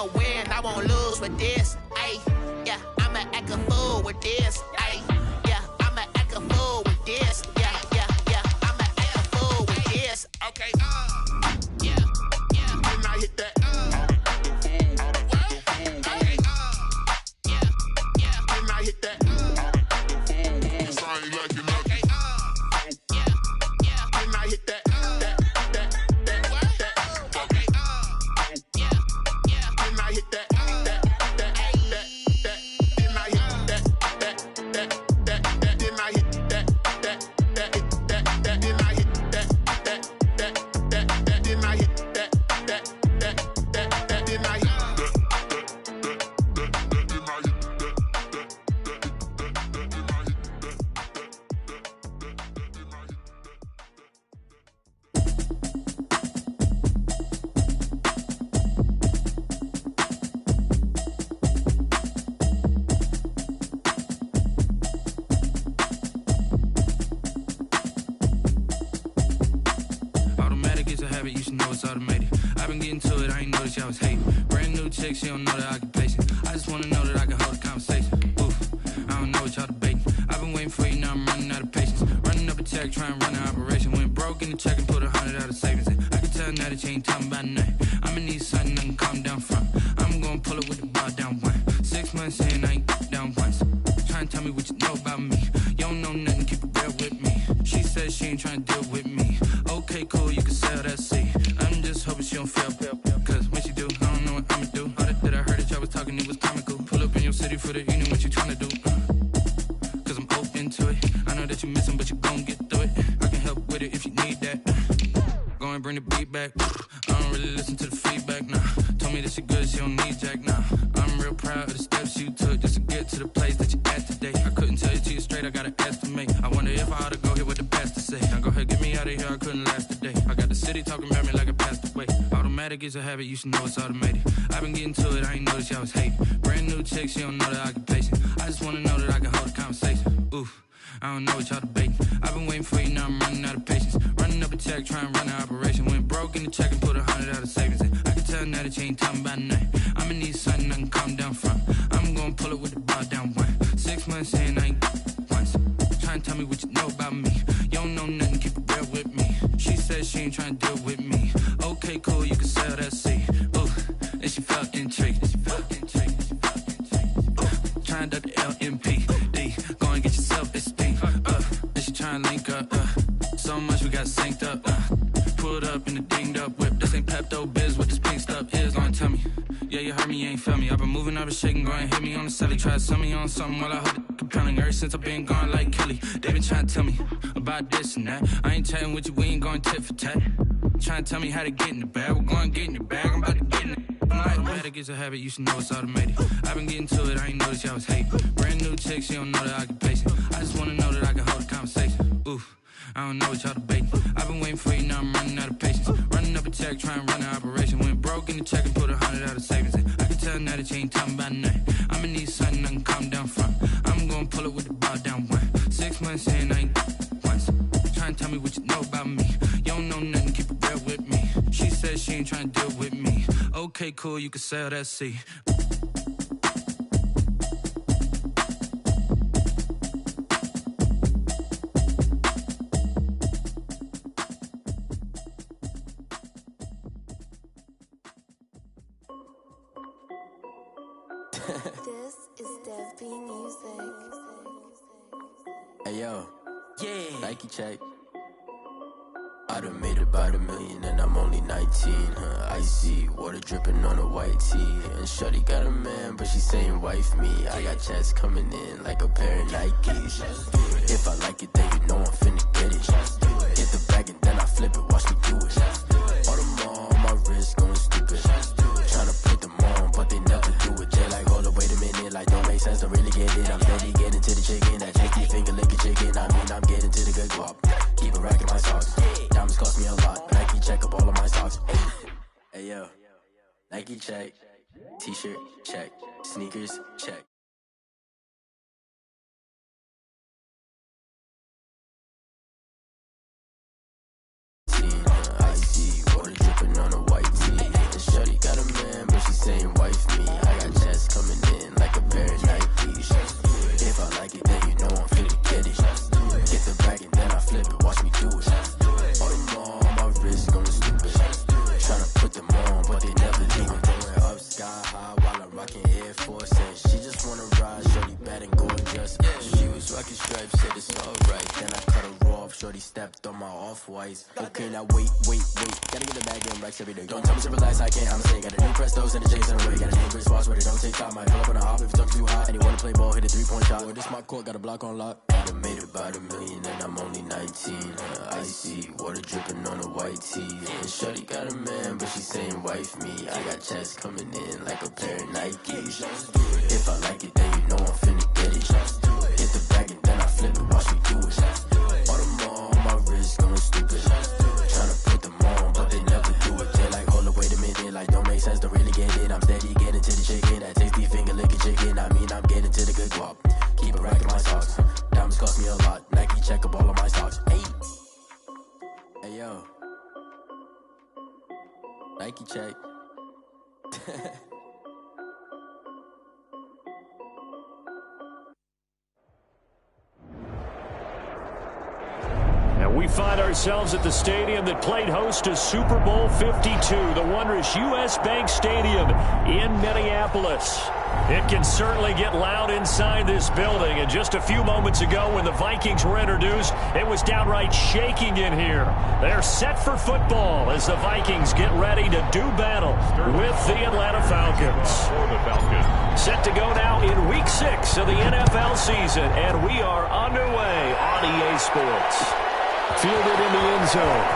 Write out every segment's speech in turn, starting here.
I'ma win, I won't lose with this. Ayy, yeah, I'ma act a fool with this. Ayy, yeah, I'ma act a fool with this. Yeah, yeah, yeah, I'ma act a fool with this. Okay, yeah, yeah. When I hit that, okay, yeah, yeah. When I hit that, yes, I ain't like it. Okay, yeah, yeah. When I hit that. She don't know the occupation. I just wanna know that I can hold a conversation. Oof, I don't know what y'all debating. I've been waiting for you, now I'm running out of patience. Running up a check, trying to run an operation. Went broke in the check and put 100 out of savings in. I can tell now that you ain't talking about nothing. I'ma need something I can calm down from. I'm gonna pull it with the bar down one. 6 months in, I ain't down once. Trying to tell me what you know about me. You don't know nothing, keep it real with me. She said she ain't trying to deal with me. Okay, cool, you can sell that seat. I'm just hoping she don't fail. Cause when she do, I don't know what I'ma do. All that I heard that y'all was talking, it was comical. Pull up in your city for the evening, what you tryna do? Cause I'm open to it. I know that you missing, but you gon' get through it. I can help with it if you need that. Go and bring the beat back. I don't really listen to the feedback, nah. Told me that she good, she don't need jack, nah. I'm real proud of the steps you took just to get to the place that you at today. I couldn't tell you to you straight, I gotta estimate. I wonder if I ought to go here with the pastor say. Now go ahead, get me out of here, I couldn't last a day. I got the city talking about me like I passed away. Automatic is a habit, you should know it's automated. I've been getting to it, I ain't noticed y'all was hating. Brand new chick, she don't know the occupation. I just wanna know that I can hold a conversation. Oof, I don't know what y'all debating. I've been waiting for you, now I'm running out of patience. Running up a check, trying to run an operation. Went broke in the check and put 100 out of savings in. I can tell now that you ain't talking about nothing. I'ma need something I can calm down from. I'm gonna pull it with the bar down one. 6 months in, I ain't once. Trying to tell me what you know about me. You don't know nothing, keep it real with me. She said she ain't trying to deal with me. Okay, cool, you can sell that seat. Ooh, and she felt intrigued. Trying to the LMPD. Go and get yourself esteem. And she trying to link up. So much we got synced up. Pulled up in the dinged up whip. This ain't Pepto Biz, what this pink stuff is. Gonna tell me. Yeah, you heard me, you ain't felt me. I've been moving, I've been shaking, go and hit me on the celly. Try to sell me on something while I hold it compelling. Ever since I've been gone like Kelly, they been trying to tell me about this and that. I ain't chatting with you, we ain't going tit for tat. Trying to tell me how to get in the bag, we're going to get in the bag, I'm about to get in it. Automatic is a habit, you should know it's automated. I've been getting to it, I ain't noticed y'all was hating. Brand new chick, she don't know the occupation. I just wanna know that I can hold a conversation. Oof, I don't know what y'all debating. I've been waiting for you, now I'm running out of patience. Running up a check, trying to run an operation. Went broke in the check and put 100 out of savings in. I can tell now that you ain't talking about nothing. I'ma need something I can calm down from. I'm gonna pull it with the bar down one. 6 months in, I ain't once. Trying to tell me what you know about me. You don't know nothing, keep it real with me. She said she ain't trying to deal with me. Okay, cool, you can sell that seat. This is Dev B Music. Hey yo, yeah, Nike check. I done made about $1 million and I'm only 19, icy, water dripping on a white tee. And shorty got a man, but she saying wife me. I got checks coming in like a pair of Nikes. If I like it, then you know I'm finna get it. Hit the bag and then I flip it, watch me do it. All the more on my wrist going stupid. Tryna put them on, but they never do it. They like, hold up, wait a minute, like don't make sense, don't really get it. I'm steady getting to the chicken, that chicky finger licking chicken. I mean, I'm getting to the good guap. Keep a rack in my socks. Diamonds cost me a lot. Nike check up all of my socks. Hey yo, Nike check. T-shirt check. Sneakers check. Icy, water dripping on a white tee. And shorty got a man, but she saying wife me. I got checks coming in like a pair of Nikes. If I like it, then you know I'm finna get it. Get the bag and then I flip it, watch me do it. All them all on my wrist going stupid. Tryna put them on, but they never leave it. Going up sky high while I'm rocking Air Force. And she just wanna ride, shorty bad and gorgeous. She was rocking stripes, said it's alright. Then I cut her off, shorty stepped on my off-whites. Okay, now wait. Gotta get the bag in racks every day. Don't tell me to relax, I can't, I'ma say. Got a new Prestos and the J's in the way. Got a new Chris Foss where they don't take time. Might pull up on a hop if it's talking too hot. And you wanna play ball, hit a 3-point shot. Well, this my court, got a block on lock. I done made about $1 million and I'm only 19. Icy, water dripping on a white tee. And shorty got a man, but she saying wife me. I got checks coming in like a pair of Nikes. If I like it, then you know I'm finna get it. Hit the bag and then I flip it, watch me do it. All them all on my wrist going stupid. Tryna put them on, but they never do it. They're like, hold up, wait a minute, like don't make sense, don't really get it. I'm steady getting to the chicken, that tasty finger licking chicken. I mean, I'm getting to the good guap. Keep it racking my socks. Diamonds cost me a lot. Nike check up all of my stocks. Hey yo, Nike check. And we find ourselves at the stadium that played host to Super Bowl 52, the wondrous U.S. Bank Stadium in Minneapolis. It can certainly get loud inside this building. And just a few moments ago when the Vikings were introduced, it was downright shaking in here. They're set for football as the Vikings get ready to do battle with the Atlanta Falcons. Set to go now in Week 6 of the NFL season, and we are underway on EA Sports. Fielded in the end zone.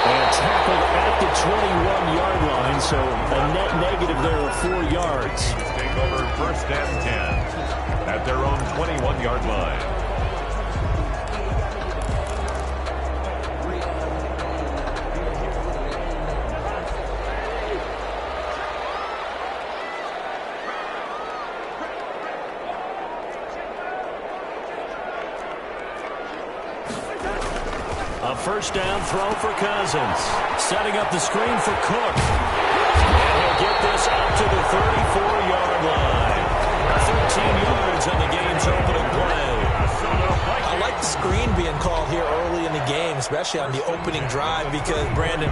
And tackled at the 21-yard line, so a net negative there of 4 yards. Take over 1st and 10 at their own 21-yard line. A first down throw for Cousins. Setting up the screen for Cook. And he'll get this up to the 34-yard line. 13 yards on the game's opening play. I like the screen being called here early in the game, especially on the opening drive, because, Brandon,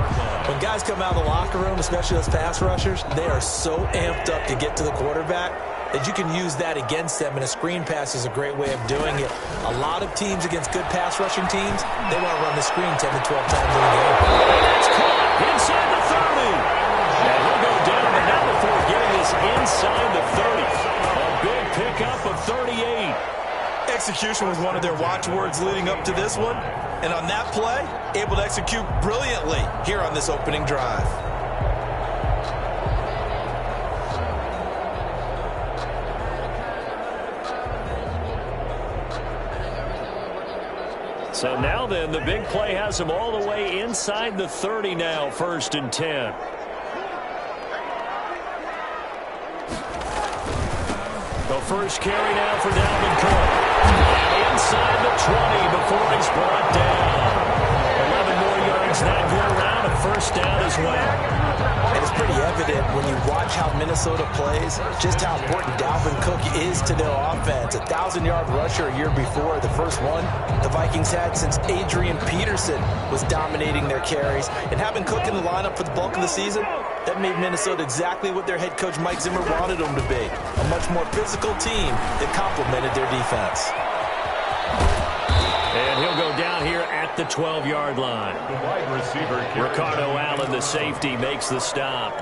when guys come out of the locker room, especially those pass rushers, they are so amped up to get to the quarterback that you can use that against them, and a screen pass is a great way of doing it. A lot of teams against good pass rushing teams, they want to run the screen 10 to 12 times in a game. That's caught inside the 30. And he'll go down, but not before getting this inside the 30. A big pickup of 38. Execution was one of their watchwords leading up to this one, and on that play, able to execute brilliantly here on this opening drive. So now then, the big play has him all the way inside the 30 now, 1st and 10. The first carry now for Dalvin Cook. And inside the 20 before he's brought down. 11 more yards that go around, a first down as well. And it's pretty evident when you watch how Minnesota plays, just how important Dalvin Cook is to their offense. 1,000-yard rusher a year before, the first one the Vikings had since Adrian Peterson was dominating their carries. And having Cook in the lineup for the bulk of the season, that made Minnesota exactly what their head coach Mike Zimmer wanted them to be. A much more physical team that complemented their defense. And he'll go down here at the 12-yard line. Wide receiver Ricardo Allen, the safety, makes the stop.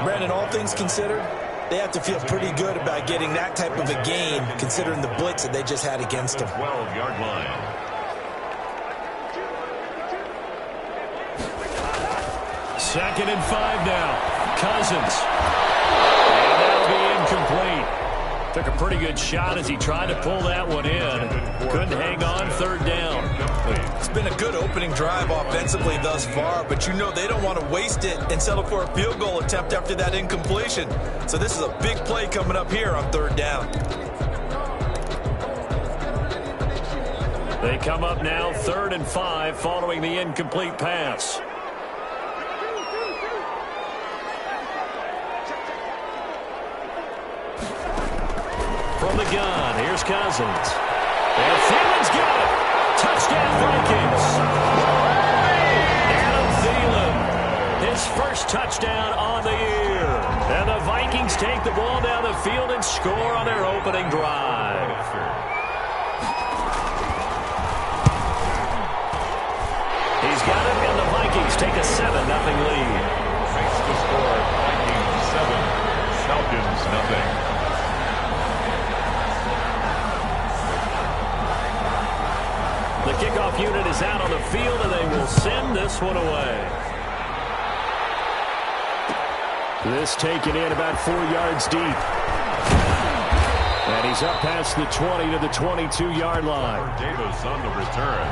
Brandon, all things considered, they have to feel pretty good about getting that type of a gain, considering the blitz that they just had against them. 12-yard line. Second and 5 now. Cousins. And that'll be incomplete. Took a pretty good shot as he tried to pull that one in. Couldn't hang on, 3rd down. It's been a good opening drive offensively thus far, but you know they don't want to waste it and settle for a field goal attempt after that incompletion. So this is a big play coming up here on 3rd down. They come up now 3rd and 5 following the incomplete pass. from the gun. Here's Cousins. And Thielen's got it. Touchdown, Vikings. Adam Thielen, his first touchdown on the year. And the Vikings take the ball down the field and score on their opening drive. He's got it, and the Vikings take a 7-0 lead. Makes the score Vikings 7, Falcons 0. The kickoff unit is out on the field, and they will send this one away. This taken in about 4 yards deep. And he's up past the 20 to the 22-yard line. Davis on the return.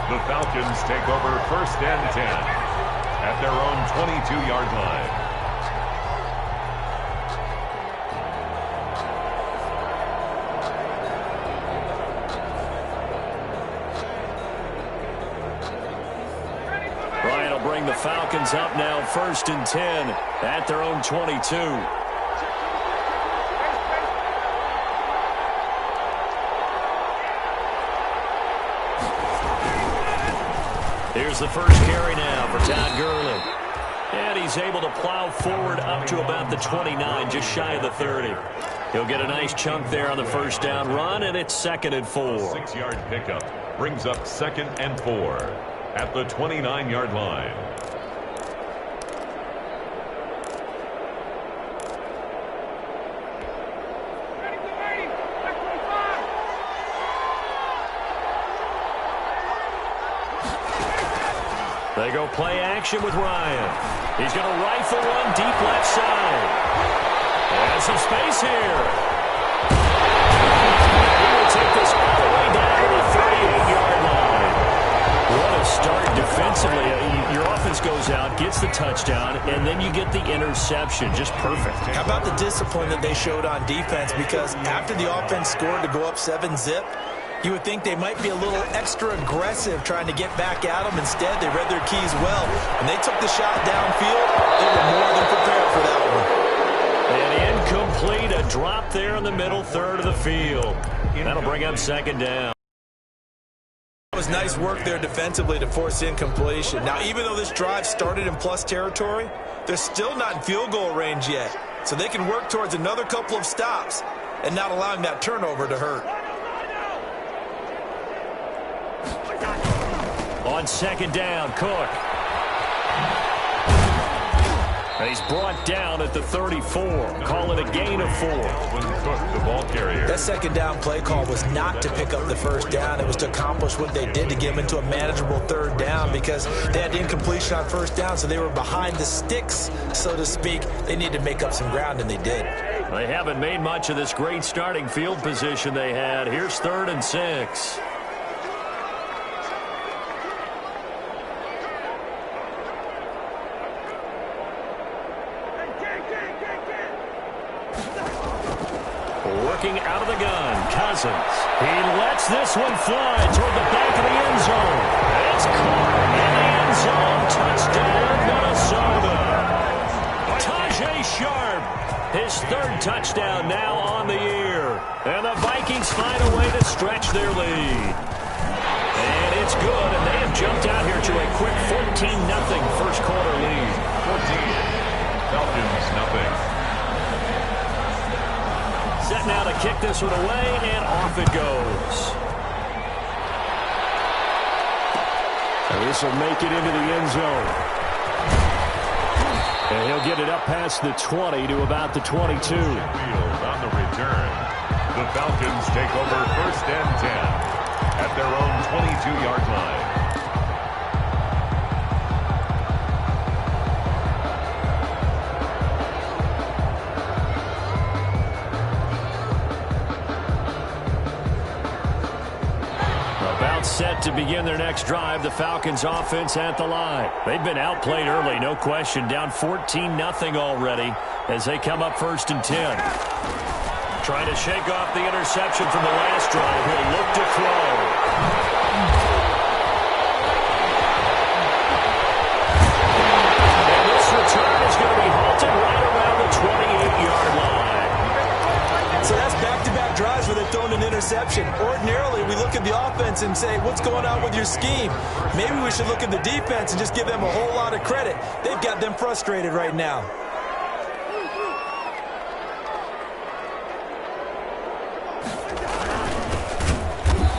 The Falcons take over 1st and 10 at their own 22-yard line. Bryant will bring the Falcons up now 1st and 10 at their own 22. Here's the first carry now for Todd Gurley. And he's able to plow forward up to about the 29, just shy of the 30. He'll get a nice chunk there on the first down run, and it's 2nd and 4. 6-yard pickup brings up 2nd and 4 at the 29-yard line. They go play action with Ryan. He's going to rifle one deep left side. And some space here. He will take this all the way down to the 38-yard line. What a start defensively. Your offense goes out, gets the touchdown, and then you get the interception. Just perfect. How about the discipline that they showed on defense? Because after the offense scored to go up 7-zip, you would think they might be a little extra aggressive trying to get back at them. Instead, they read their keys well. When they took the shot downfield, they were more than prepared for that one. And incomplete, a drop there in the middle third of the field. That'll bring up 2nd down. It was nice work there defensively to force incompletion. Now, even though this drive started in plus territory, they're still not in field goal range yet. So they can work towards another couple of stops and not allowing that turnover to hurt. On 2nd down, Cook. And he's brought down at the 34. Call it a gain of 4. Cook, the ball carrier. That 2nd down play call was not to pick up the first down. It was to accomplish what they did to get them into a manageable 3rd down because they had incompletion on 1st down, so they were behind the sticks, so to speak. They needed to make up some ground, and they did. They haven't made much of this great starting field position they had. Here's 3rd and 6. Working out of the gun, Cousins. He lets this one fly toward the back of the end zone. It's caught in the end zone. Touchdown, Minnesota. Tajay Sharp, his 3rd touchdown now on the year. And the Vikings find a way to stretch their lead. And it's good, and they have jumped out here to a quick 14-0 first quarter lead. 14. Falcons 0. Set now to kick this one away, and off it goes. And this will make it into the end zone. And he'll get it up past the 20 to about the 22. Field on the return. The Falcons take over 1st and 10 at their own 22-yard line. Set to begin their next drive, the Falcons offense at the line. They've been outplayed early, no question. Down 14-0 already as they come up 1st and 10. Trying to shake off the interception from the last drive. He'll look to throw. And this return is going to be halted right around the 28-yard line. So that's back-to-back drives and say, what's going on with your scheme? Maybe we should look at the defense and just give them a whole lot of credit. They've got them frustrated right now.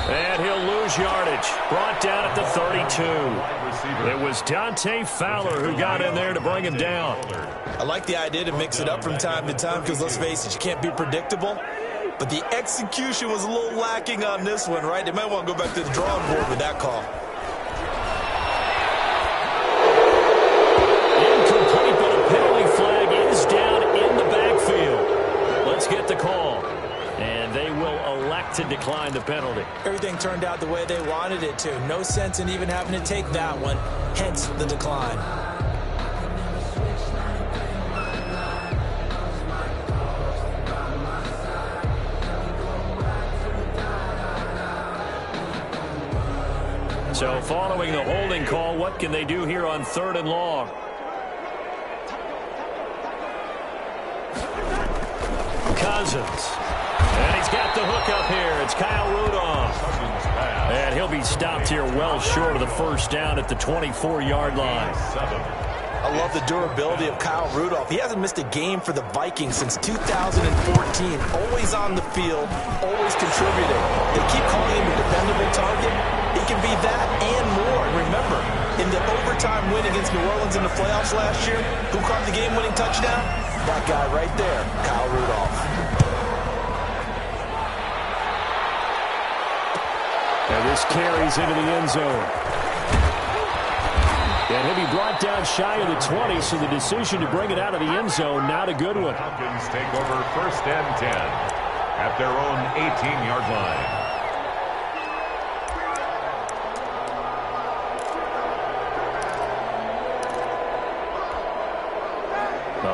And he'll lose yardage. Brought down at the 32. It was Dante Fowler who got in there to bring him down. I like the idea to mix it up from time to time because, let's face it, you can't be predictable. But the execution was a little lacking on this one, right? They might want to go back to the drawing board with that call. Incomplete, but a penalty flag is down in the backfield. Let's get the call. And they will elect to decline the penalty. Everything turned out the way they wanted it to. No sense in even having to take that one, hence the decline. So following the holding call, what can they do here on 3rd and long? Cousins. And he's got the hook up here. It's Kyle Rudolph. And he'll be stopped here well short of the first down at the 24-yard line. I love the durability of Kyle Rudolph. He hasn't missed a game for the Vikings since 2014. Always on the field, always contributing. They keep calling him a dependable target. He can be that and more. And remember, in the overtime win against New Orleans in the playoffs last year, who caught the game-winning touchdown? That guy right there, Kyle Rudolph. And this carries into the end zone. And he'll be brought down shy of the 20, so the decision to bring it out of the end zone, not a good one. Falcons take over 1st and 10 at their own 18-yard line.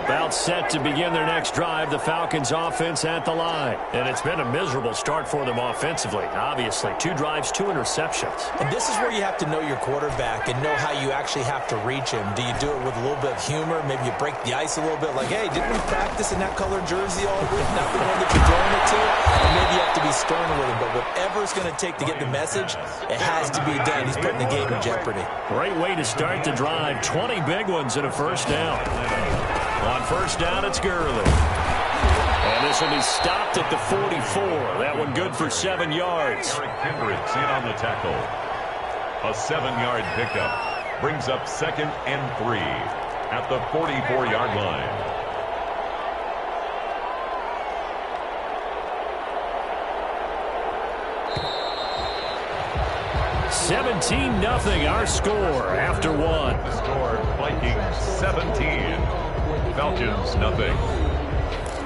About set to begin their next drive, the Falcons offense at the line. And it's been a miserable start for them offensively. Obviously, 2 drives, 2 interceptions. And this is where you have to know your quarterback and know how you actually have to reach him. Do you do it with a little bit of humor? Maybe you break the ice a little bit like, hey, didn't we practice in that colored jersey all week? Not the one that you're throwing it to? And maybe you have to be stern with him. But whatever it's going to take to get the message, it has to be done. He's putting the game in jeopardy. Great way to start the drive. 20 big ones and a first down. On first down, it's Gurley. And this will be stopped at the 44. That one good for 7 yards. Eric Kendricks in on the tackle. A 7-yard pickup brings up 2nd and 3 at the 44-yard line. $17-0 our score after 1. The score, Vikings 17. Falcons, nothing.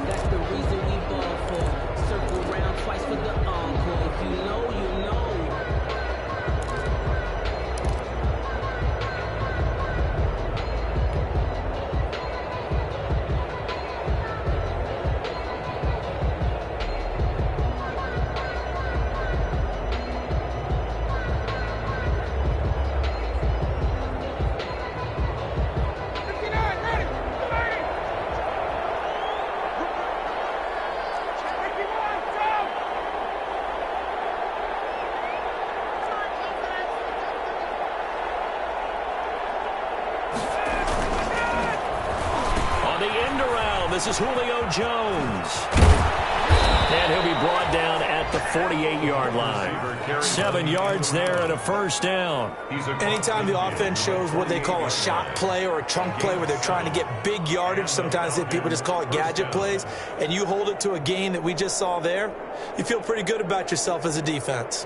That's the reason we ball for. Circle round twice for the encore. If you know, you know. This is Julio Jones. And he'll be brought down at the 48-yard line. 7 yards there and a first down. Anytime the offense shows what they call a shot play or a chunk play where they're trying to get big yardage, sometimes people just call it gadget plays, and you hold it to a gain that we just saw there, you feel pretty good about yourself as a defense.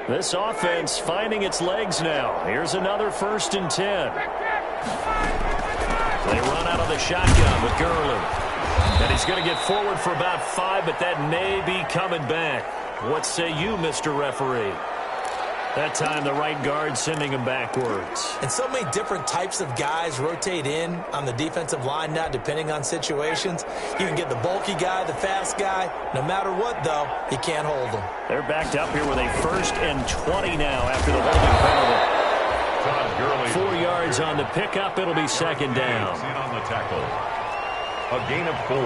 This offense finding its legs now. Here's another 1st and 10. They run out of the shotgun with Gurley. And he's going to get forward for about 5, but that may be coming back. What say you, Mr. Referee? That time, the right guard sending him backwards. And so many different types of guys rotate in on the defensive line now, depending on situations. You can get the bulky guy, the fast guy. No matter what, though, he can't hold them. They're backed up here with a 1st and 20 now after the holding penalty. 4 yards on the pickup. It'll be 2nd down. On the tackle. A gain of 4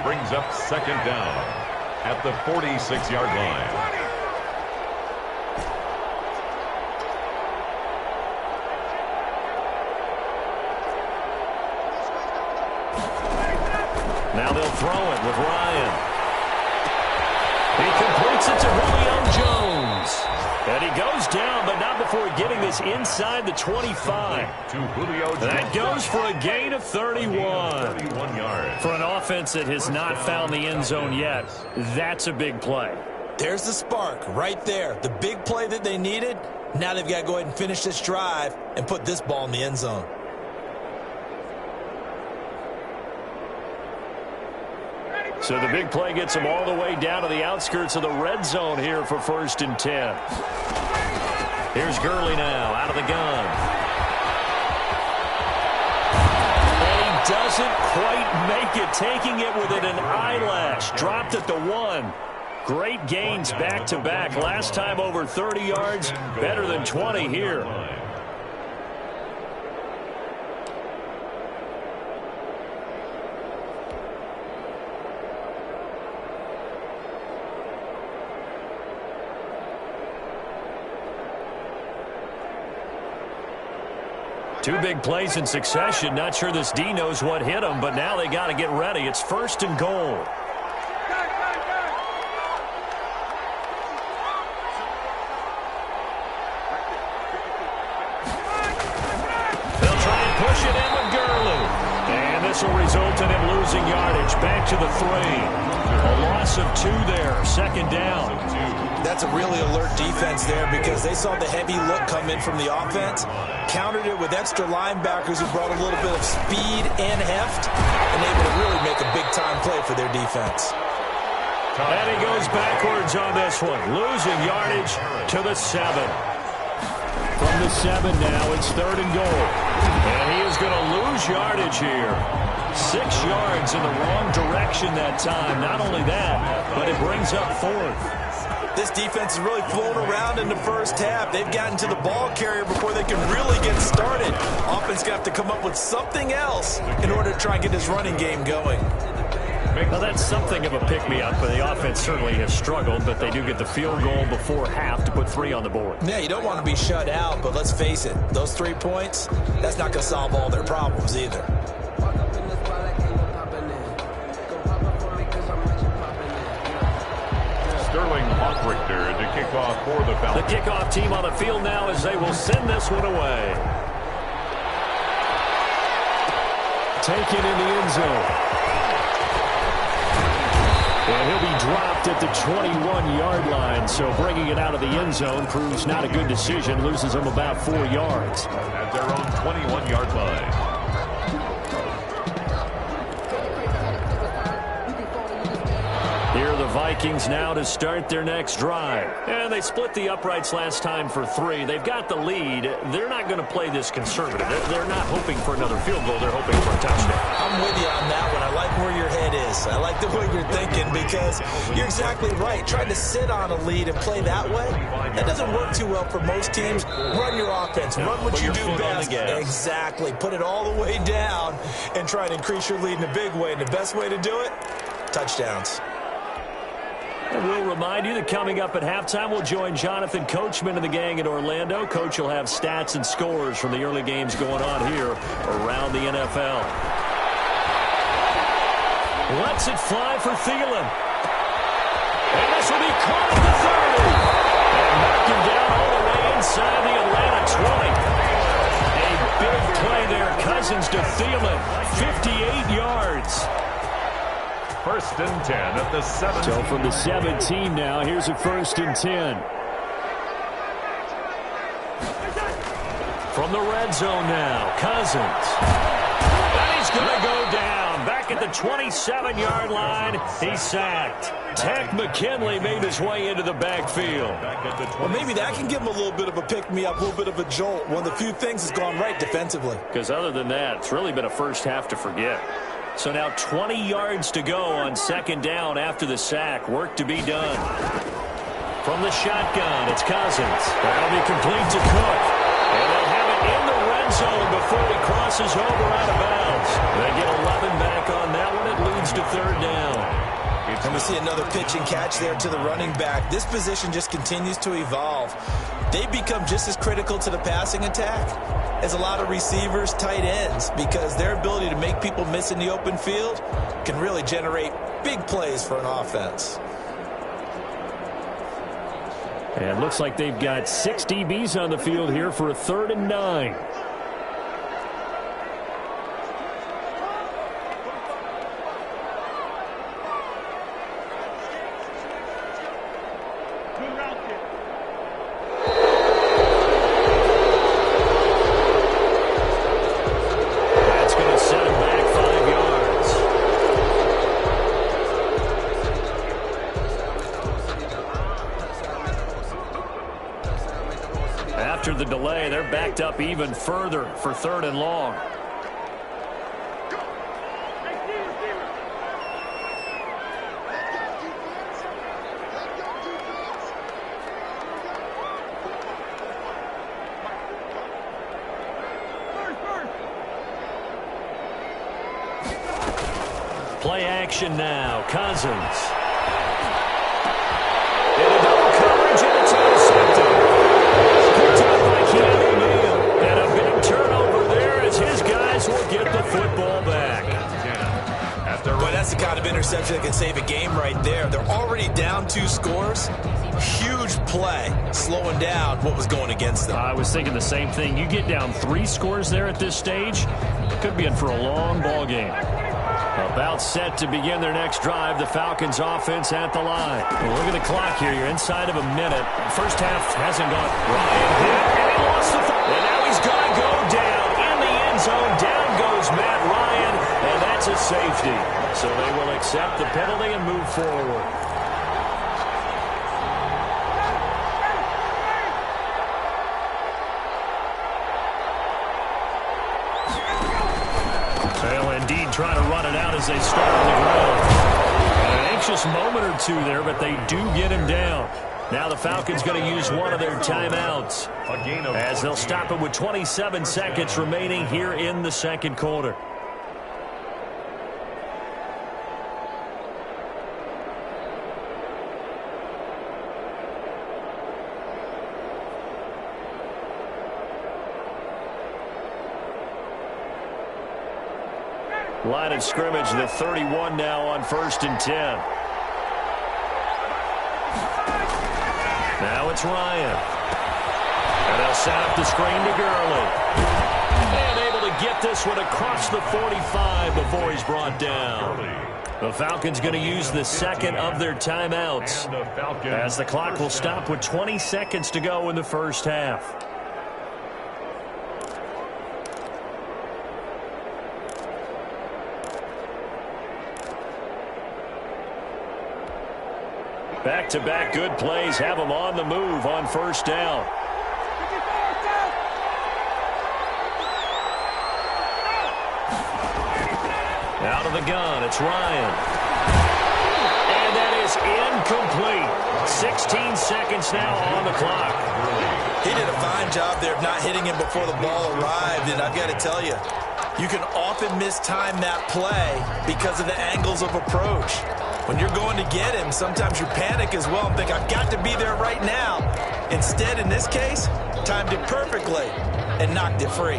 brings up second down at the 46-yard line. Now they'll throw it with Ryan. He completes it to Julio Jones. And he goes down, but not before getting this inside the 25. To Julio Jones. That goes for a gain of 31. 31 yards. For an offense that has not found the end zone yet, that's a big play. There's the spark right there. The big play that they needed. Now they've got to go ahead and finish this drive and put this ball in the end zone. So the big play gets them all the way down to the outskirts of the red zone here for 1st and 10. Here's Gurley now out of the gun. And he doesn't quite make it, taking it within an eyelash. Dropped at the 1. Great gains back-to-back. Last time over 30 yards, better than 20 here. Two big plays in succession. Not sure this D knows what hit him, but now they got to get ready. It's 1st and goal. They'll try and push it in with Gurley. And this will result in him losing yardage. Back to the 3. A loss of 2 there. 2nd down. That's a really alert defense there because they saw the heavy look come in from the offense, countered it with extra linebackers who brought a little bit of speed and heft, and able to really make a big-time play for their defense. And he goes backwards on this one, losing yardage to the 7. From the 7 now, it's 3rd and goal. And he is going to lose yardage here. 6 yards in the wrong direction that time. Not only that, but it brings up 4th. This defense is really flown around in the first half. They've gotten to the ball carrier before they can really get started. Offense got to come up with something else in order to try and get this running game going. Well, that's something of a pick-me-up. The offense certainly has struggled, but they do get the field goal before half to put 3 on the board. Yeah, you don't want to be shut out, but let's face it. Those 3 points, that's not going to solve all their problems either. Richter to kick off for the Falcons. The kickoff team on the field now as they will send this one away. Taken in the end zone. And he'll be dropped at the 21-yard line, so bringing it out of the end zone proves not a good decision. Loses them about 4 yards. At their own 21-yard line. Here are the Vikings now to start their next drive. And they split the uprights last time for 3. They've got the lead. They're not going to play this conservative. They're not hoping for another field goal. They're hoping for a touchdown. I'm with you on that one. I like where your head is. I like the way you're thinking because you're exactly right. Trying to sit on a lead and play that way, that doesn't work too well for most teams. Run your offense. Run what you do best. Exactly. Put it all the way down and try to increase your lead in a big way. And the best way to do it, touchdowns. And we'll remind you that coming up at halftime, we'll join Jonathan Coachman and the gang in Orlando. Coach will have stats and scores from the early games going on here around the NFL. Lets it fly for Thielen. And this will be caught at the 30. And knocked him down all the way inside the Atlanta 20. A big play there. Cousins to Thielen. 58 yards. 1st and 10 at the 17. So from the 17 now, here's a 1st and 10. From the red zone now, Cousins. And he's going to go down. Back at the 27-yard line, he's sacked. Takk McKinley made his way into the backfield. Well, maybe that can give him a little bit of a pick-me-up, a little bit of a jolt. One of the few things that's gone right defensively. Because other than that, it's really been a first half to forget. So now 20 yards to go on 2nd down after the sack. Work to be done. From the shotgun, it's Cousins. That'll be complete to Cook. And they'll have it in the red zone before he crosses crosses over out of bounds. They get 11 back on that one. It leads to third down. And we see another pitch and catch there to the running back. This position just continues to evolve. They become just as critical to the passing attack as a lot of receivers, tight ends, because their ability to make people miss in the open field can really generate big plays for an offense. And it looks like they've got 6 DBs on the field here for a 3rd and 9. After the delay, they're backed up even further for 3rd and long. Play action now. Cousins. Into double coverage, and it's intercepted. And a big turnover there as his guys will get the football back. Well, that's the kind of interception that can save a game right there. They're already down 2 scores. Huge play, slowing down what was going against them. I was thinking the same thing. You get down 3 scores there at this stage, could be in for a long ball game. About set to begin their next drive. The Falcons offense at the line. Well, look at the clock here. You're inside of a minute. First half hasn't gone. Ryan hit, and he lost the football. And now he's going to go down in the end zone. Down goes Matt Ryan, and that's a safety. So they will accept the penalty and move forward. Trying to run it out as they start on the ground. And an anxious moment or two there, but they do get him down. Now the Falcons going to use one of their timeouts as they'll stop it with 27 seconds remaining here in the second quarter. Line of scrimmage, the 31 now on 1st and 10. Now it's Ryan. And they'll set up the screen to Gurley. And able to get this one across the 45 before he's brought down. The Falcons going to use the second of their timeouts as the clock will stop with 20 seconds to go in the first half. Back-to-back good plays have them on the move on 1st down. Out of the gun, it's Ryan. And that is incomplete. 16 seconds now on the clock. He did a fine job there of not hitting him before the ball arrived, and I've got to tell you, you can often mistime that play because of the angles of approach. When you're going to get him, sometimes you panic as well and think, I've got to be there right now. Instead, in this case, timed it perfectly and knocked it free.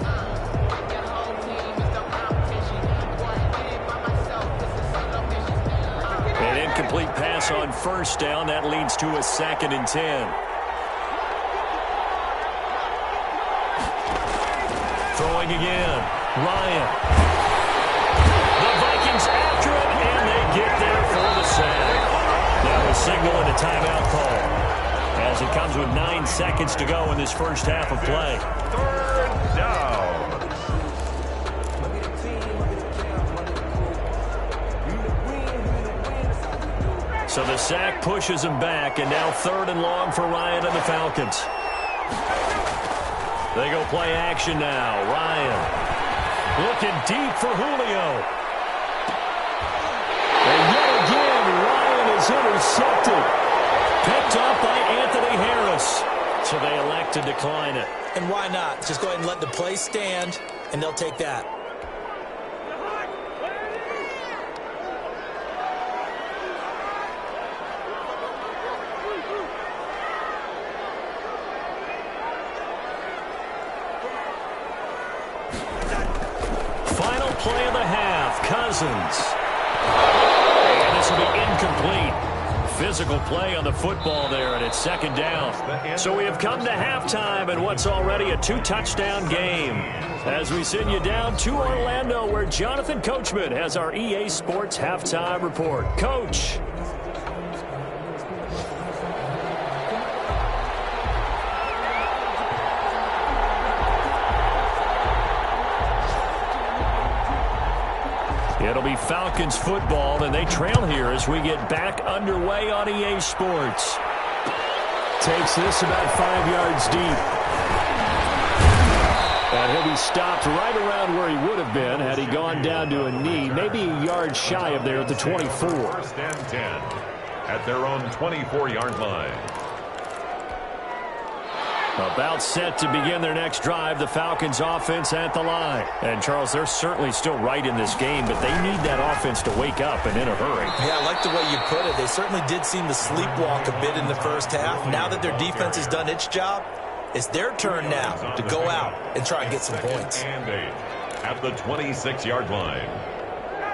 An incomplete pass on 1st down. That leads to a 2nd and 10. Throwing again. Ryan. The Vikings after it, and they get there for the sack. Now a signal and a timeout call as it comes with 9 seconds to go in this first half of play. 3rd down. So the sack pushes him back, and now 3rd and long for Ryan and the Falcons. They go play action now. Ryan looking deep for Julio. And yet again, Ryan is intercepted. Picked up by Anthony Harris. So they elect to decline it. And why not? Just go ahead and let the play stand and they'll take that. Final play of the half, Cousins. And this will be incomplete. Physical play on the football there, and it's second down. So we have come to halftime in what's already a 2-touchdown game. As we send you down to Orlando, where Jonathan Coachman has our EA Sports halftime report. Coach. It'll be Falcons football, and they trail here as we get back underway on EA Sports. Takes this about 5 yards deep. And he'll be stopped right around where he would have been had he gone down to a knee, maybe a yard shy of there at the 24. First and 10 at their own 24-yard line. About set to begin their next drive, the Falcons offense at the line. And, Charles, they're certainly still right in this game, but they need that offense to wake up and in a hurry. Yeah, I like the way you put it. They certainly did seem to sleepwalk a bit in the first half. Now that their defense has done its job, it's their turn now to go out and try and get some points. And 8 at the 26-yard line.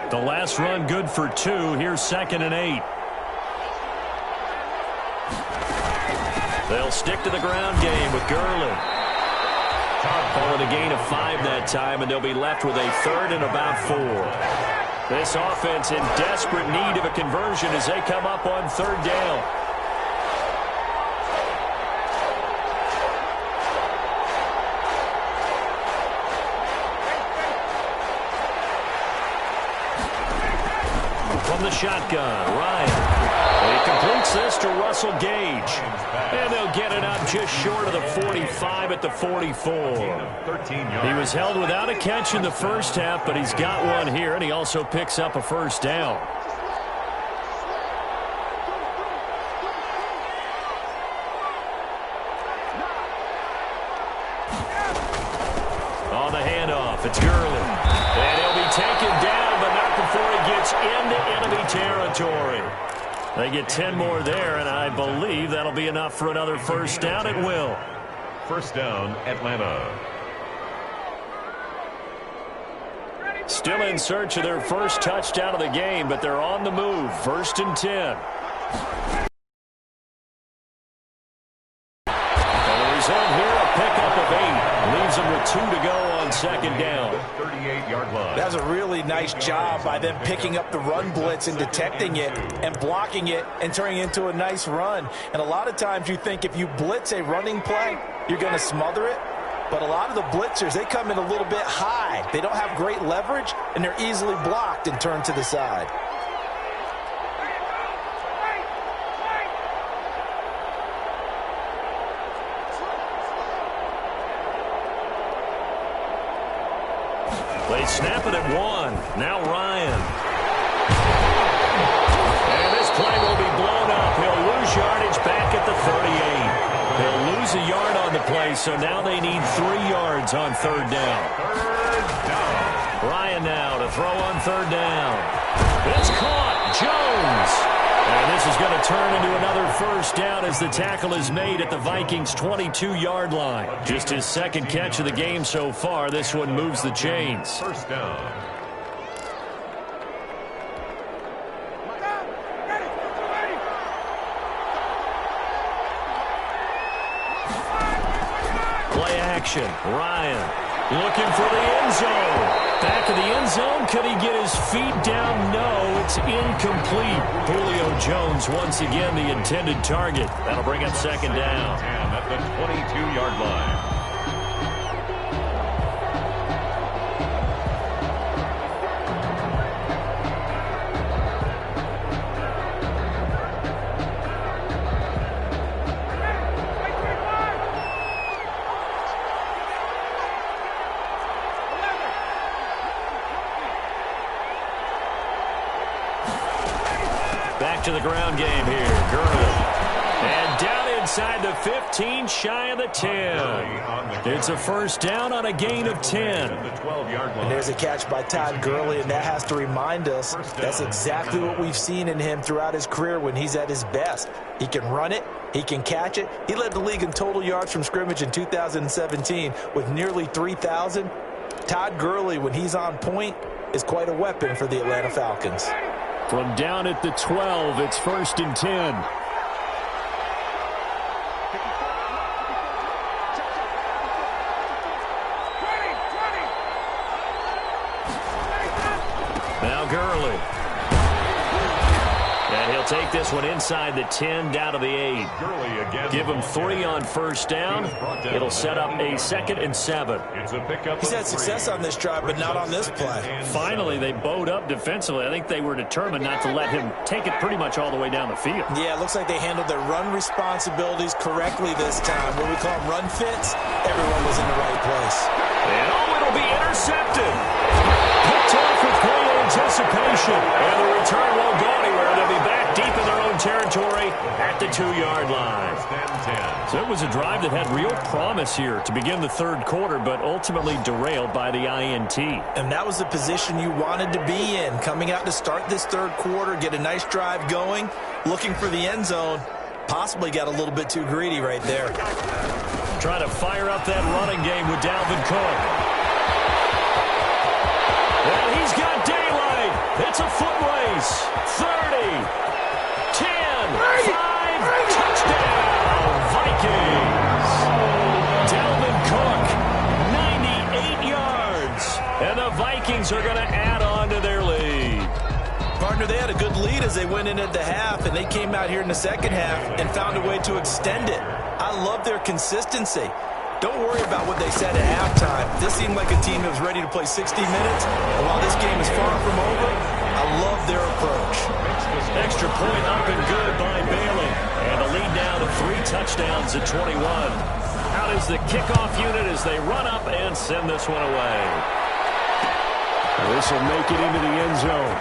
The last run good for 2. Here's 2nd and 8. They'll stick to the ground game with Gurley. Calling a gain of 5 that time, and they'll be left with a 3rd and about 4. This offense in desperate need of a conversion as they come up on 3rd down. From the shotgun, Ryan. He completes this to Russell Gage. And they'll get it up just short of the 45 at the 44. He was held without a catch in the first half, but he's got one here, and he also picks up a 1st down. On the handoff, it's Gurley. And he'll be taken down, but not before he gets into enemy territory. They get 10 more there, and I believe that'll be enough for another 1st down. It will. 1st down, Atlanta. Still in search of their first touchdown of the game, but they're on the move. 1st and 10. And the result here, a pickup of 8. Leaves them with 2 to go on 2nd down. 38-yard line. That was a really nice job by them picking up the run blitz and detecting it and blocking it and turning it into a nice run. And a lot of times you think if you blitz a running play, you're going to smother it. But a lot of the blitzers, they come in a little bit high. They don't have great leverage, and they're easily blocked and turned to the side. They snap it at 1. Now Ryan. And this play will be blown up. He'll lose yardage back at the 38. They'll lose a yard on the play, so now they need 3 yards on 3rd down. 3rd down. Ryan now to throw on 3rd down. It's caught. Jones. And this is going to turn into another 1st down as the tackle is made at the Vikings' 22-yard line. Just his 2nd catch of the game so far. This one moves the chains. 1st down. Play action. Ryan looking for the end zone. Back of the end zone. Could he get his feet down? No, it's incomplete. Julio Jones once again the intended target. That'll bring up 2nd down. 10 at the 22-yard line. Back to the ground game here. Gurley. And down inside the 15, shy of the 10. It's a first down on a gain of 10. And there's a catch by Todd Gurley, and that has to remind us that's exactly what we've seen in him throughout his career when he's at his best. He can run it. He can catch it. He led the league in total yards from scrimmage in 2017 with nearly 3,000. Todd Gurley, when he's on point, is quite a weapon for the Atlanta Falcons. From down at the 12, it's 1st and 10. Now Gurley. And he'll take this one inside the 10 down to the 8. Give him 3 on first down. It'll set up a 2nd and 7. He's had success on this drive, but not on this play. Finally, they bowed up defensively. I think they were determined not to let him take it pretty much all the way down the field. Yeah, it looks like they handled their run responsibilities correctly this time. What we call them run fits, everyone was in the right place. And it'll be intercepted. Picked off with great anticipation. And the return won't go anywhere. They'll be back deep in their own territory at the 2-yard line. So it was a drive that had real promise here to begin the third quarter, but ultimately derailed by the INT. And that was the position you wanted to be in, coming out to start this third quarter, get a nice drive going, looking for the end zone. Possibly got a little bit too greedy right there. Trying to fire up that running game with Dalvin Cook. And he's got daylight. It's a foot race. 30, 10, 5, touchdown, Vikings. Dalvin Cook, 98 yards. And the Vikings are going to add on to their lead. Partner, they had a good lead as they went in at the half, and they came out here in the second half and found a way to extend it. I love their consistency. Don't worry about what they said at halftime. This seemed like a team that was ready to play 60 minutes. And while this game is far from over, I love their approach. Extra point up and good by Bailey. And a lead now to 3 touchdowns at 21. Out is the kickoff unit as they run up and send this one away. This will make it into the end zone.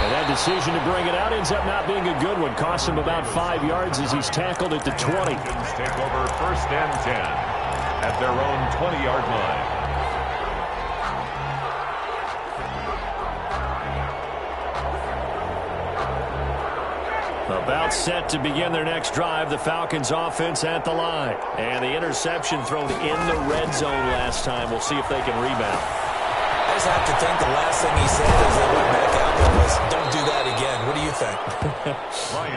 And that decision to bring it out ends up not being a good one. Costs him about 5 yards as he's tackled at the 20. Take over 1st and 10 at their own 20-yard line. About set to begin their next drive, the Falcons offense at the line. And the interception thrown in the red zone last time. We'll see if they can rebound. I just have to think the last thing he said as they went back out there was, don't do that again. What do you think?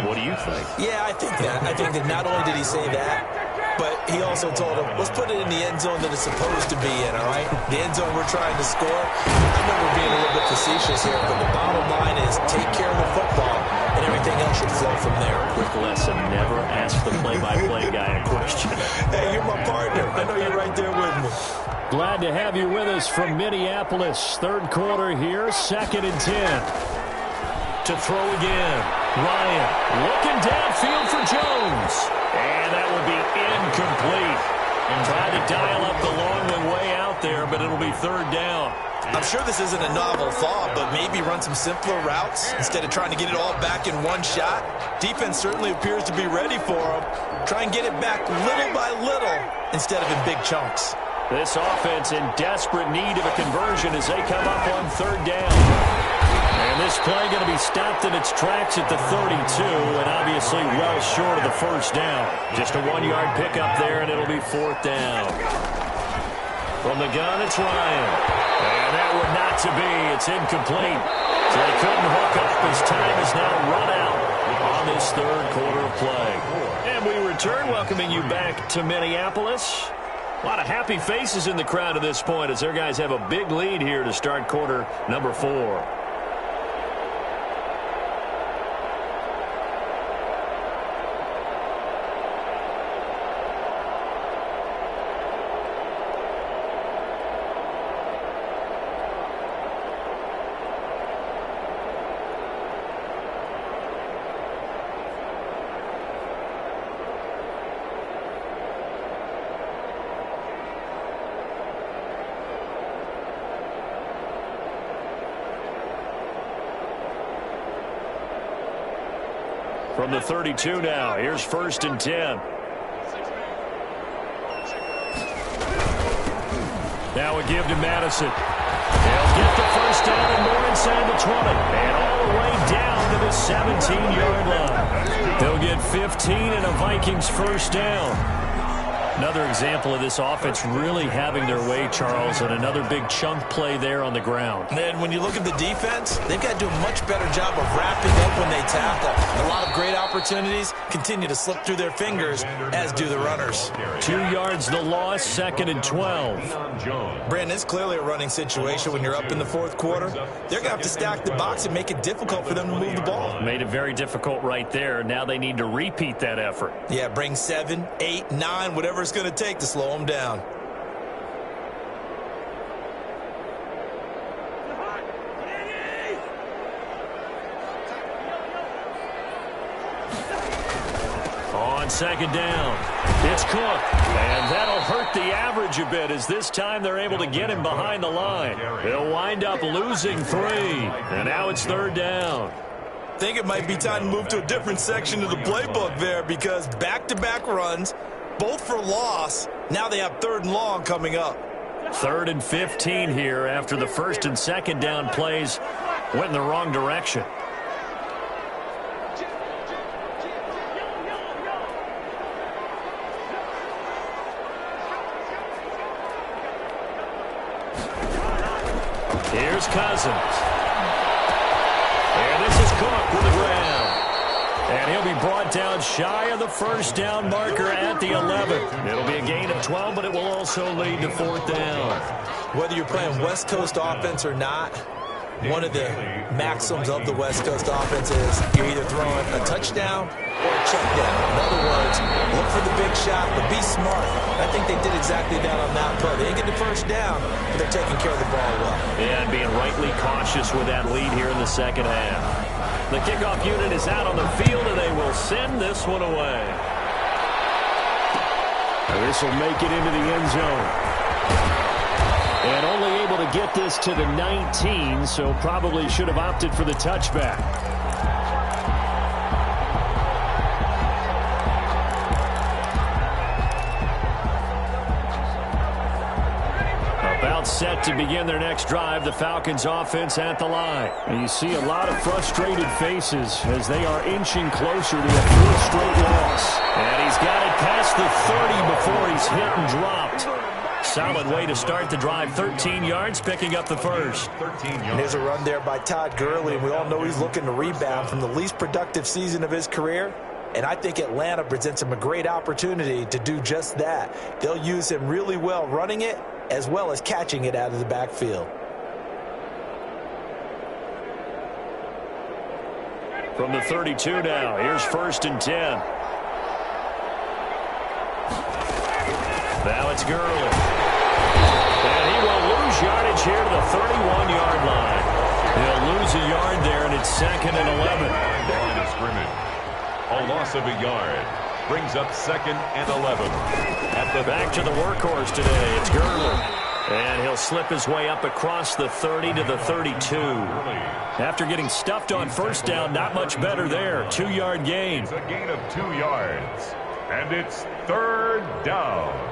What do you think? Yeah, I think that. I think that not only did he say that, but he also told him, let's put it in the end zone that it's supposed to be in, all right? The end zone we're trying to score. I know we're being a little bit facetious here, but the bottom line is take care of the football, and everything else should flow from there. Quick lesson, never ask the play-by-play guy a question. Hey, you're my partner. I know you're right there with me. Glad to have you with us from Minneapolis. Third quarter here, 2nd and 10. To throw again. Ryan looking downfield for Jones. And that would be incomplete. Tried to dial up the long one way out there, but it'll be 3rd down. I'm sure this isn't a novel thought, but maybe run some simpler routes instead of trying to get it all back in one shot. Defense certainly appears to be ready for them. Try and get it back little by little instead of in big chunks. This offense in desperate need of a conversion as they come up on 3rd down. And this play going to be stopped in its tracks at the 32, and obviously well short of the 1st down. Just a 1-yard pickup there, and it'll be 4th down. From the gun, it's Ryan. And that would not to be. It's incomplete. So they couldn't hook up as time is now run out on this third quarter of play. And we return, welcoming you back to Minneapolis. A lot of happy faces in the crowd at this point as their guys have a big lead here to start quarter number 4. From the 32 now, here's 1st and 10. Now a give to Madison. He'll get the first down and more inside the 20. And all the way down to the 17-yard line. They'll get 15 and a Vikings first down. Another example of this offense really having their way, Charles, and another big chunk play there on the ground. And then when you look at the defense, they've got to do a much better job of wrapping up when they tackle. A lot of great opportunities continue to slip through their fingers, as do the runners. 2 yards the loss, 2nd and 12. Brandon, it's clearly a running situation when you're up in the fourth quarter. They're going to have to stack the box and make it difficult for them to move the ball. Made it very difficult right there. Now they need to repeat that effort. Yeah, bring 7, 8, 9, whatever it's going to take to slow them down. On 2nd down, it's Cook, and that'll hurt the average a bit as this time they're able to get him behind the line. They'll wind up losing 3, and now it's 3rd down. I think it might be time to move to a different section of the playbook there because back-to-back runs, both for loss. Now they have 3rd and long coming up. 3rd and 15 here after the 1st and 2nd down plays went in the wrong direction. Here's Cousins. And this is Cook with the ground. And he'll be brought down shy of the first down marker at the 11. It'll be a gain of 12, but it will also lead to 4th down. Whether you're playing West Coast offense or not, one of the maxims of the West Coast offense is you're either throwing a touchdown or a check down. In other words, look for the big shot, but be smart. I think they did exactly that on that play. They didn't get the first down, but they're taking care of the ball well. Yeah, and being rightly cautious with that lead here in the second half. The kickoff unit is out on the field, and they will send this one away. This will make it into the end zone. And only able to get this to the 19, so probably should have opted for the touchback. About set to begin their next drive, the Falcons offense at the line. And you see a lot of frustrated faces as they are inching closer to a 4th straight loss. And he's got it past the 30 before he's hit and dropped. Solid way to start the drive. 13 yards, picking up the first. And there's a run there by Todd Gurley, and we all know he's looking to rebound from the least productive season of his career. And I think Atlanta presents him a great opportunity to do just that. They'll use him really well running it as well as catching it out of the backfield. From the 32 now, here's 1st and 10. Now it's Gurley. And he will lose yardage here to the 31-yard line. He'll lose a yard there, and it's 2nd and 11. Line of scrimmage. A loss of a yard brings up 2nd and 11. Back to the workhorse today. It's Gurley. And he'll slip his way up across the 30 to the 32. After getting stuffed on first down, not much better there. 2-yard gain. It's a gain of 2 yards. And it's 3rd down.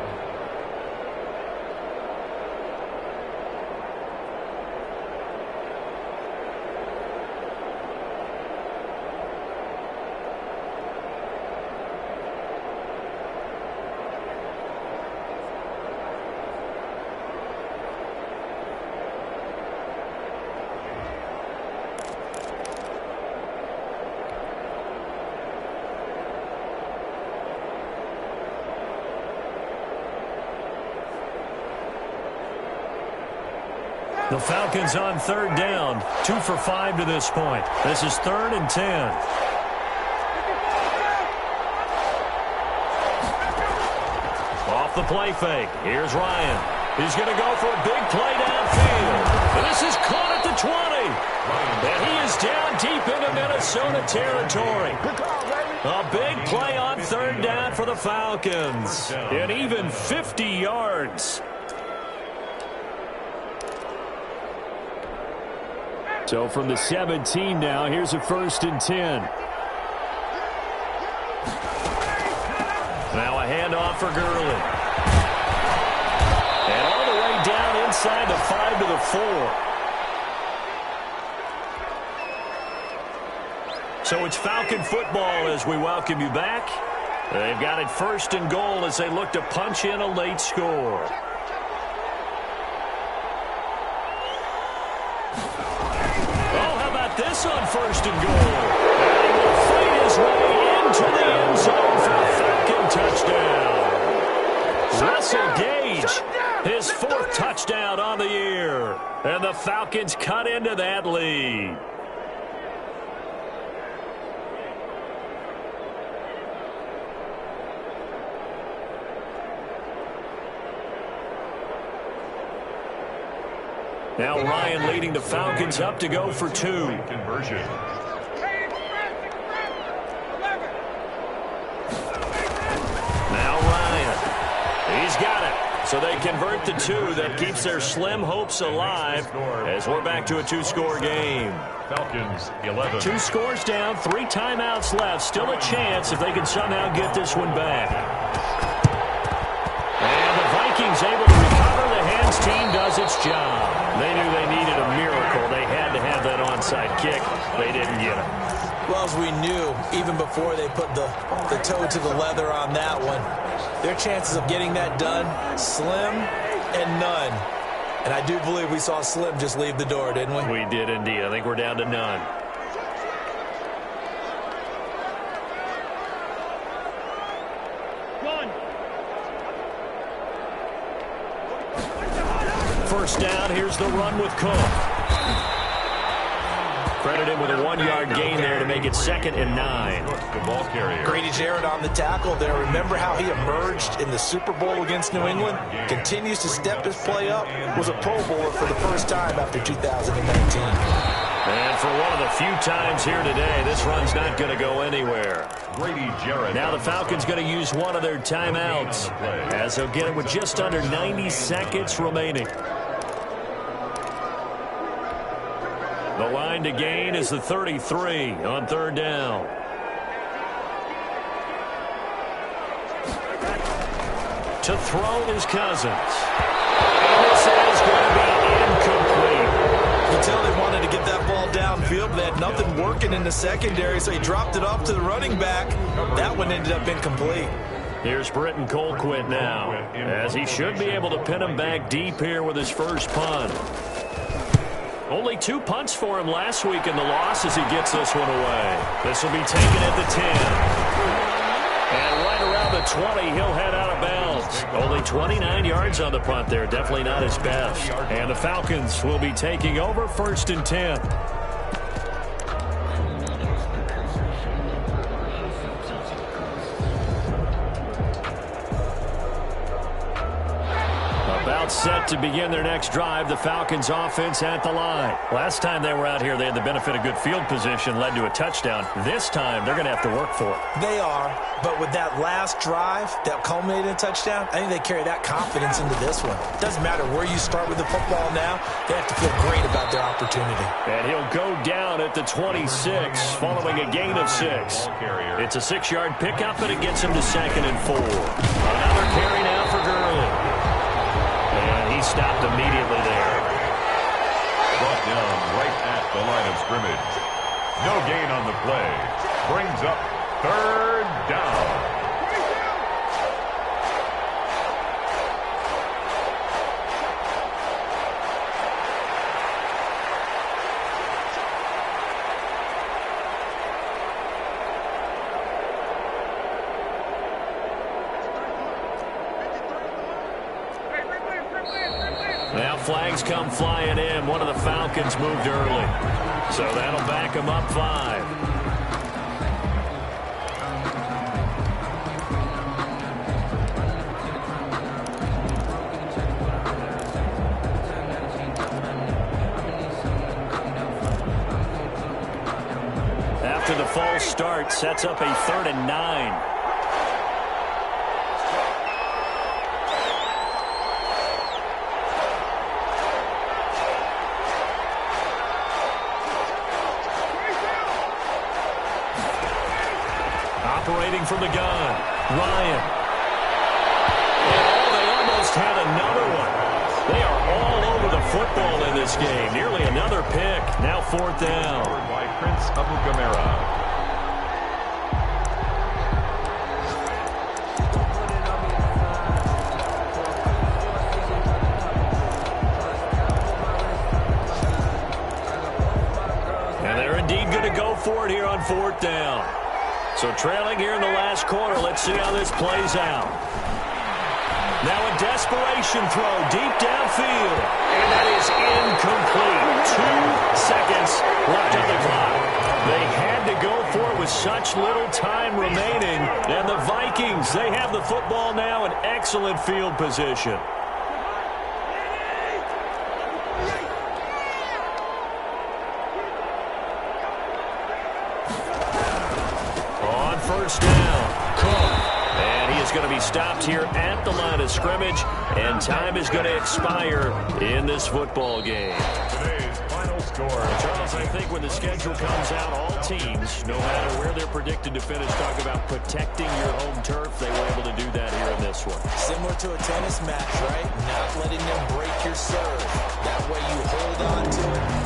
The Falcons on 3rd down. 2 for 5 to this point. This is 3rd and 10. Off the play fake. Here's Ryan. He's going to go for a big play downfield. And this is caught at the 20. And he is down deep into Minnesota territory. A big play on 3rd down for the Falcons. And even 50 yards. So from the 17 now, here's a 1st and 10. Now a handoff for Gurley. And all the way down 4. So it's Falcon football as we welcome you back. They've got it 1st and goal as they look to punch in a late score. Oh, how about this on 1st and goal? And he will fight his way into the end zone for a Falcon touchdown. Russell Gage, his 4th touchdown on the year. And the Falcons cut into that lead. Now Ryan leading the Falcons up to go for 2. Conversion. Now Ryan. He's got it. So they convert the 2. That keeps their slim hopes alive as we're back to a 2-score game. Falcons 11. 2 scores down, 3 timeouts left. Still a chance if they can somehow get this one back. And the Vikings able to recover. The Hands team does its job. They knew they needed a miracle. They had to have that onside kick. They didn't get it. Well, as we knew, even before they put the toe to the leather on that one, their chances of getting that done, slim and none. And I do believe we saw Slim just leave the door, didn't we? We did indeed. I think we're down to none. First down, here's the run with Cook. Credited with a 1-yard gain there to make it 2nd and 9. The ball carrier. Grady Jarrett on the tackle there. Remember how he emerged in the Super Bowl against New England? Continues to step his play up. Was a Pro Bowler for the first time after 2019. And for one of the few times here today, this run's not going to go anywhere. Grady Jarrett. Now the Falcons going to use one of their timeouts as they'll get it with just under 90 seconds remaining. The line to gain is the 33 on 3rd down. To throw is Cousins. And this is going to be incomplete. You can tell they wanted to get that ball downfield, but they had nothing working in the secondary, so he dropped it off to the running back. That one ended up incomplete. Here's Britton Colquitt now, as he should be able to pin him back deep here with his first punt. Only 2 punts for him last week in the loss as he gets this one away. This will be taken at the 10. And right around the 20, he'll head out of bounds. Only 29 yards on the punt there. Definitely not his best. And the Falcons will be taking over 1st and 10. Set to begin their next drive. The Falcons offense at the line. Last time they were out here, they had the benefit of good field position, led to a touchdown. This time, they're going to have to work for it. They are, but with that last drive that culminated in a touchdown, I think they carry that confidence into this one. Doesn't matter where you start with the football now, they have to feel great about their opportunity. And he'll go down at the 26, following a gain of 6. It's a 6-yard pickup, but it gets him to 2nd and 4. Another carry now for Gurley. Stopped immediately there. Brought down right at the line of scrimmage. No gain on the play. Brings up 3rd down. Now flags come flying in. One of the Falcons moved early. So that'll back them up 5. After the false start, sets up a 3rd and 9. Operating from the gun, Ryan. And they almost had another one. They are all over the football in this Now 4th down. Covered by Prince Amukamara. And they're indeed going to go for it here on 4th down. So trailing here in the last quarter. Let's see how this plays out. Now a desperation throw deep downfield. And that is incomplete. 2 seconds left on the clock. They had to go for it with such little time remaining. And the Vikings, they have the football now in excellent field position. On 1st down, Cook. And he is going to be stopped here at the line of scrimmage, and time is going to expire in this football game. Today's final score. Charles, I think when the schedule comes out, all teams, no matter where they're predicted to finish, talk about protecting your home turf. They were able to do that here in this one. Similar to a tennis match, right? Not letting them break your serve. That way you hold on to it